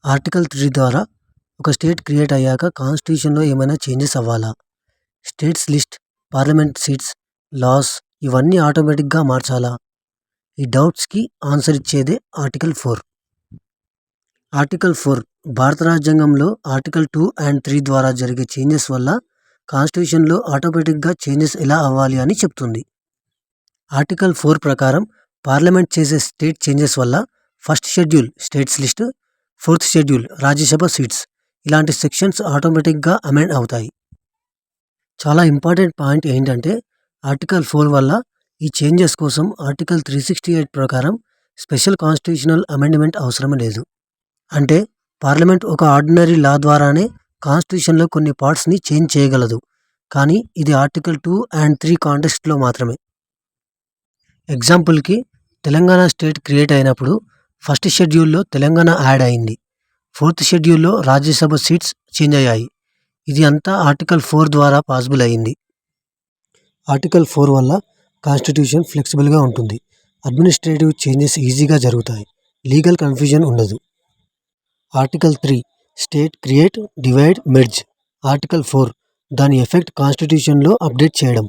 Article 3 ద్వారా ఒక state create అయ్యాక కాన్స్టిట్యూషన్‌లో ఏమైనా చేంజెస్ అవ్వాలా? States list, parliament seats, laws ఇవన్నీ ఆటోమేటిక్‌గా మార్చాలా? ఈ డౌట్స్‌కి ఆన్సర్ ఇచ్చేదే ఆర్టికల్ 4. ఆర్టికల్ 4 భారత రాజ్యాంగంలో ఆర్టికల్ 2 అండ్ 3 ద్వారా జరిగే చేంజెస్ వల్ల కాన్స్టిట్యూషన్‌లో ఆటోమేటిక్‌గా చేంజెస్ ఎలా అవ్వాలి అని చెప్తుంది. ఆర్టికల్ 4 ప్రకారం పార్లమెంట్ చేసే స్టేట్ చేంజెస్ వల్ల first schedule states list, fourth schedule Rajya Sabha seats ఇలాంటి సెక్షన్స్ ఆటోమేటిక్‌గా అమెండ్ అవుతాయి. చాలా ఇంపార్టెంట్ పాయింట్ ఏంటంటే ఆర్టికల్ 4 వల్ల ఈ చేంజెస్ కోసం ఆర్టికల్ 368 ప్రకారం స్పెషల్ కాన్స్టిట్యూషనల్ అమెండ్మెంట్ అవసరం లేదు. అంటే పార్లమెంట్ ఒక ఆర్డినరీ లా ద్వారానే కాన్స్టిట్యూషన్‌లో కొన్ని పార్ట్స్‌ని చేంజ్ చేయగలదు. కానీ ఇది ఆర్టికల్ 2 అండ్ 3 కాంటెక్స్ట్‌లో మాత్రమే. ఎగ్జాంపుల్‌కి తెలంగాణ స్టేట్ క్రియేట్ అయినప్పుడు ఫస్ట్ షెడ్యూల్‌లో తెలంగాణ యాడ్ అయింది. ఫోర్త్ షెడ్యూల్‌లో రాజ్యసభ సీట్స్ చేంజ్ అయ్యాయి. ఇది అంతా ఆర్టికల్ 4 ద్వారా పాసిబుల్ అయింది. ఆర్టికల్ 4 వల్ల కాన్స్టిట్యూషన్ ఫ్లెక్సిబుల్‌గా ఉంటుంది. అడ్మినిస్ట్రేటివ్ చేంజెస్ ఈజీగా జరుగుతాయి. లీగల్ కన్ఫ్యూజన్ ఉండదు. Article 3 state create, divide, merge. Article 4 దాని ఎఫెక్ట్ కాన్స్టిట్యూషన్‌లో అప్డేట్ చేయడం.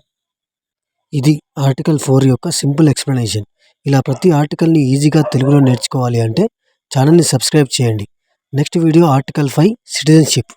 ఇది ఆర్టికల్ 4 యొక్క సింపుల్ ఎక్స్‌ప్లనేషన్. ఇలా ప్రతి ఆర్టికల్‌ని ఈజీగా తెలుగులో నేర్చుకోవాలి అంటే ఛానల్‌ని సబ్స్క్రైబ్ చేయండి. Next video article 5 citizenship.